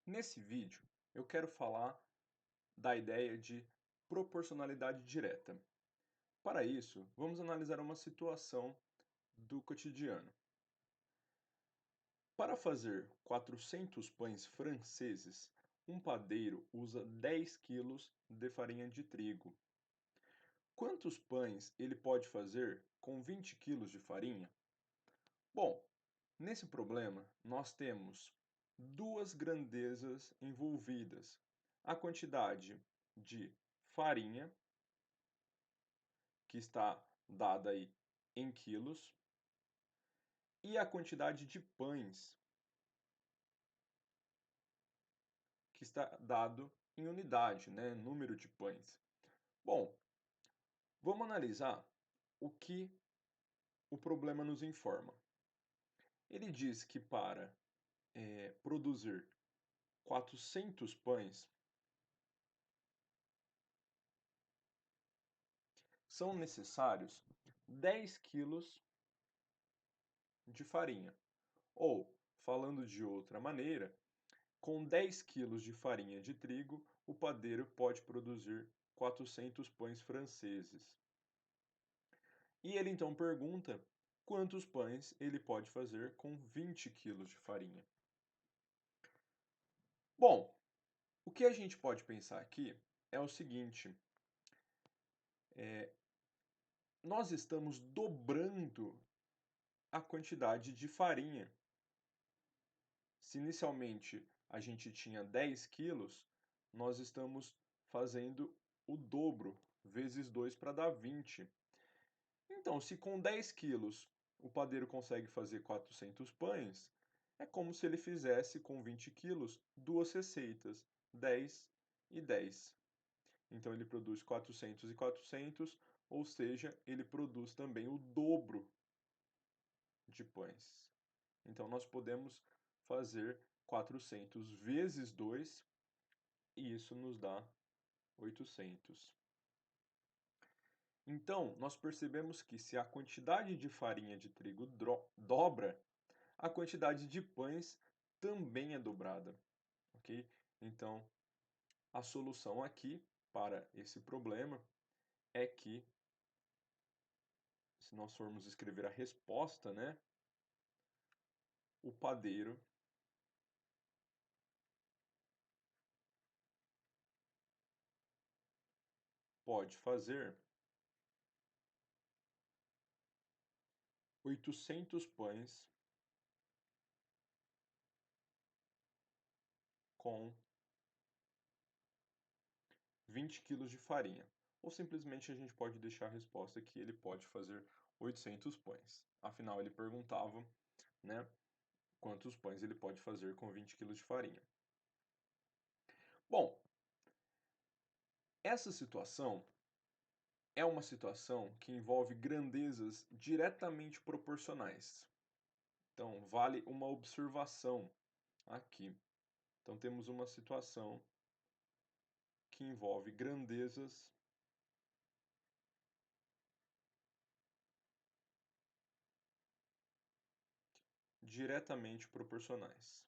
Nesse vídeo, eu quero falar da ideia de proporcionalidade direta. Para isso, vamos analisar uma situação do cotidiano. Para fazer 400 pães franceses, um padeiro usa 10 quilos de farinha de trigo. Quantos pães ele pode fazer com 20 quilos de farinha? Bom, nesse problema, nós temos duas grandezas envolvidas: a quantidade de farinha, que está dada aí em quilos, e a quantidade de pães, que está dado em unidade, né, número de pães. Bom, vamos analisar o que o problema nos informa. Ele diz que para produzir 400 pães, são necessários 10 quilos de farinha. Ou, falando de outra maneira, com 10 quilos de farinha de trigo, o padeiro pode produzir 400 pães franceses. E ele então pergunta quantos pães ele pode fazer com 20 quilos de farinha. Bom, o que a gente pode pensar aqui é o seguinte: nós estamos dobrando a quantidade de farinha. Se inicialmente a gente tinha 10 quilos, nós estamos fazendo o dobro, vezes 2 para dar 20. Então, se com 10 quilos o padeiro consegue fazer 400 pães, é como se ele fizesse com 20 quilos duas receitas, 10 e 10. Então, ele produz 400 e 400, ou seja, ele produz também o dobro de pães. Então, nós podemos fazer 400 vezes 2 e isso nos dá 800. Então, nós percebemos que se a quantidade de farinha de trigo dobra, a quantidade de pães também é dobrada, ok? Então, a solução aqui para esse problema é que, se nós formos escrever a resposta, né, o padeiro pode fazer 800 pães com 20 quilos de farinha. Ou simplesmente a gente pode deixar a resposta que ele pode fazer 800 pães. Afinal, ele perguntava, né, quantos pães ele pode fazer com 20 quilos de farinha. Bom, essa situação é uma situação que envolve grandezas diretamente proporcionais. Então, vale uma observação aqui. Então, temos uma situação que envolve grandezas diretamente proporcionais.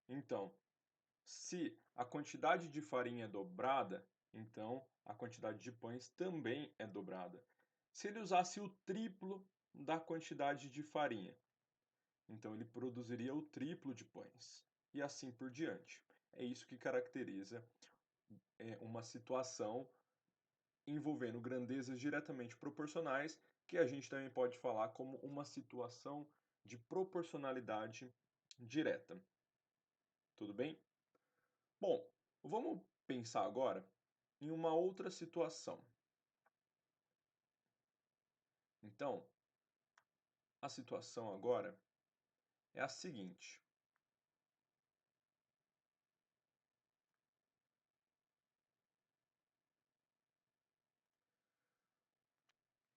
Então, se a quantidade de farinha é dobrada, então a quantidade de pães também é dobrada. Se ele usasse o triplo da quantidade de farinha, então ele produziria o triplo de pães. E assim por diante. É isso que caracteriza uma situação envolvendo grandezas diretamente proporcionais, que a gente também pode falar como uma situação de proporcionalidade direta. Tudo bem? Bom, vamos pensar agora em uma outra situação. Então, a situação agora é a seguinte: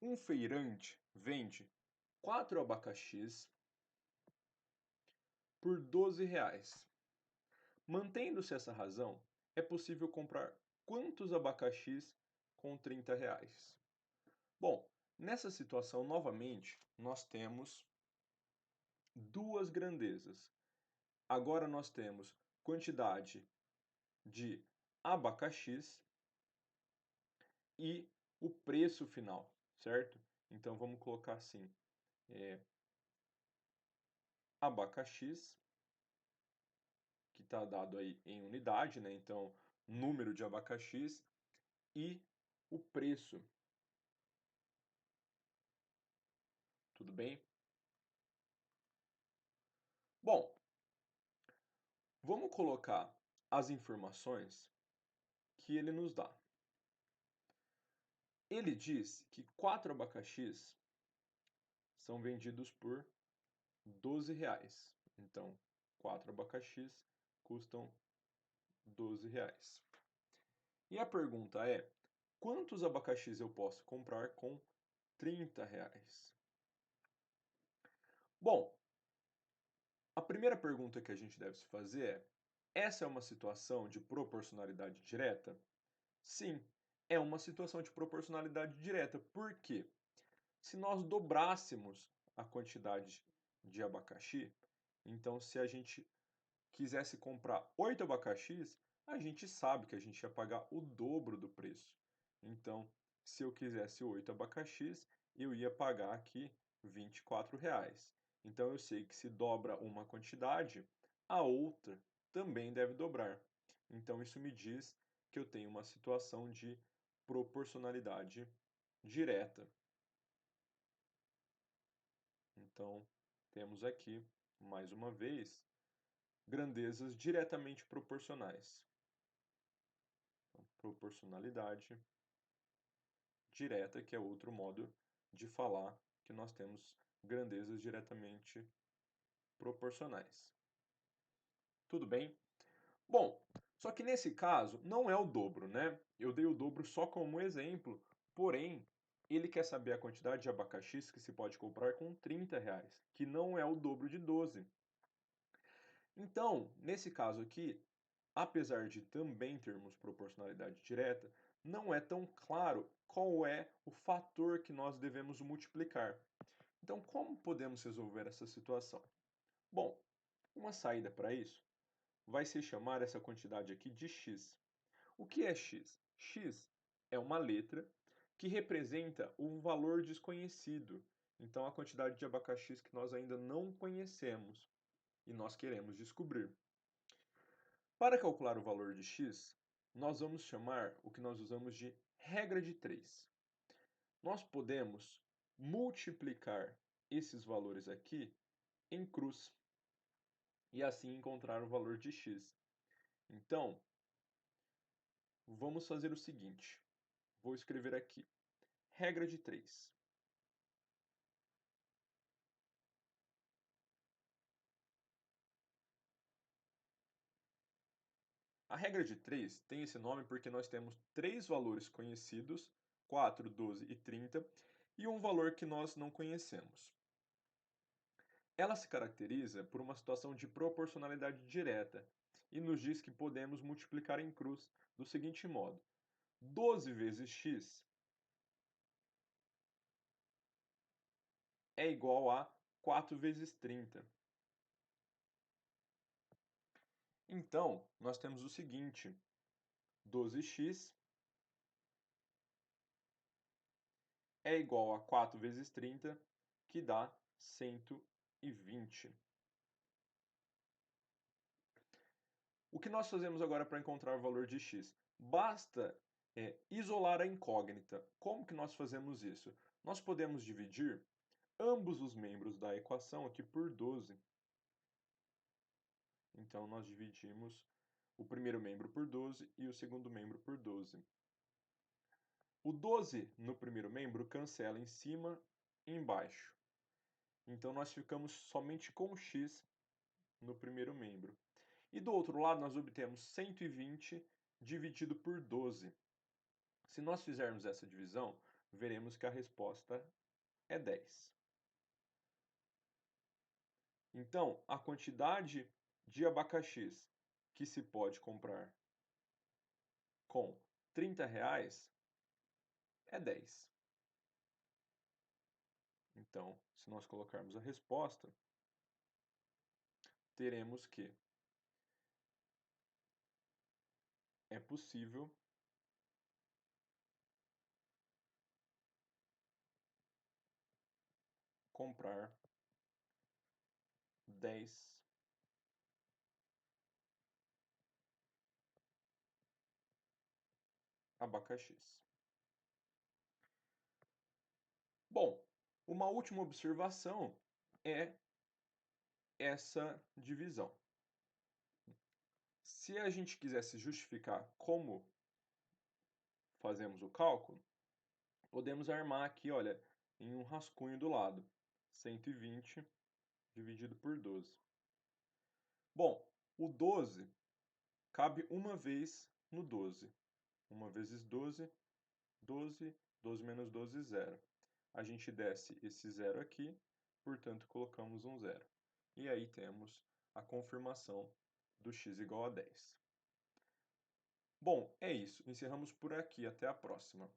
um feirante vende 4 abacaxis por R$ 12. Mantendo-se essa razão, é possível comprar quantos abacaxis com R$ 30? Bom, nessa situação, novamente, nós temos duas grandezas. Agora nós temos quantidade de abacaxis e o preço final, certo? Então vamos colocar assim, abacaxis, que está dado aí em unidade, né? Então, número de abacaxis e o preço, tudo bem? Bom, vamos colocar as informações que ele nos dá. Ele diz que 4 abacaxis são vendidos por R$ 12. Então, 4 abacaxis custam R$ 12. E a pergunta é: quantos abacaxis eu posso comprar com R$ 30? Bom, a primeira pergunta que a gente deve se fazer é: essa é uma situação de proporcionalidade direta? Sim, é uma situação de proporcionalidade direta. Por quê? Se nós dobrássemos a quantidade de abacaxi, então se a gente quisesse comprar 8 abacaxis, a gente sabe que a gente ia pagar o dobro do preço. Então, se eu quisesse 8 abacaxis, eu ia pagar aqui R$ 24. Então, eu sei que se dobra uma quantidade, a outra também deve dobrar. Então, isso me diz que eu tenho uma situação de proporcionalidade direta. Então, temos aqui, mais uma vez, grandezas diretamente proporcionais. Então, proporcionalidade direta, que é outro modo de falar que nós temos grandezas diretamente proporcionais. Tudo bem? Bom, só que nesse caso não é o dobro, né? Eu dei o dobro só como exemplo, porém, ele quer saber a quantidade de abacaxis que se pode comprar com R$ 30, que não é o dobro de 12. Então, nesse caso aqui, apesar de também termos proporcionalidade direta, não é tão claro qual é o fator que nós devemos multiplicar. Então, como podemos resolver essa situação? Bom, uma saída para isso vai se chamar essa quantidade aqui de x. O que é x? X é uma letra que representa um valor desconhecido. Então, a quantidade de abacaxis que nós ainda não conhecemos e nós queremos descobrir. Para calcular o valor de x, nós vamos chamar o que nós usamos de regra de 3. Nós podemos multiplicar esses valores aqui em cruz e assim encontrar o valor de x. Então, vamos fazer o seguinte. Vou escrever aqui, regra de 3. A regra de 3 tem esse nome porque nós temos três valores conhecidos, 4, 12 e 30, e um valor que nós não conhecemos. Ela se caracteriza por uma situação de proporcionalidade direta e nos diz que podemos multiplicar em cruz do seguinte modo: 12 vezes x é igual a 4 vezes 30. Então, nós temos o seguinte: 12x é igual a 4 vezes 30, que dá 120. O que nós fazemos agora para encontrar o valor de x? Basta isolar a incógnita. Como que nós fazemos isso? Nós podemos dividir ambos os membros da equação aqui por 12. Então, nós dividimos o primeiro membro por 12 e o segundo membro por 12. O 12 no primeiro membro cancela em cima e embaixo. Então, nós ficamos somente com x no primeiro membro. E do outro lado, nós obtemos 120 dividido por 12. Se nós fizermos essa divisão, veremos que a resposta é 10. Então, a quantidade de abacaxis que se pode comprar com R$ 30 é 10. Então, se nós colocarmos a resposta, teremos que é possível comprar 10 abacaxis. Bom, uma última observação é essa divisão. Se a gente quisesse justificar como fazemos o cálculo, podemos armar aqui, olha, em um rascunho do lado, 120 dividido por 12. Bom, o 12 cabe uma vez no 12. 1 vezes 12, 12, 12 menos 12, 0. A gente desce esse 0 aqui, portanto colocamos um 0. E aí temos a confirmação do x igual a 10. Bom, é isso. Encerramos por aqui. Até a próxima.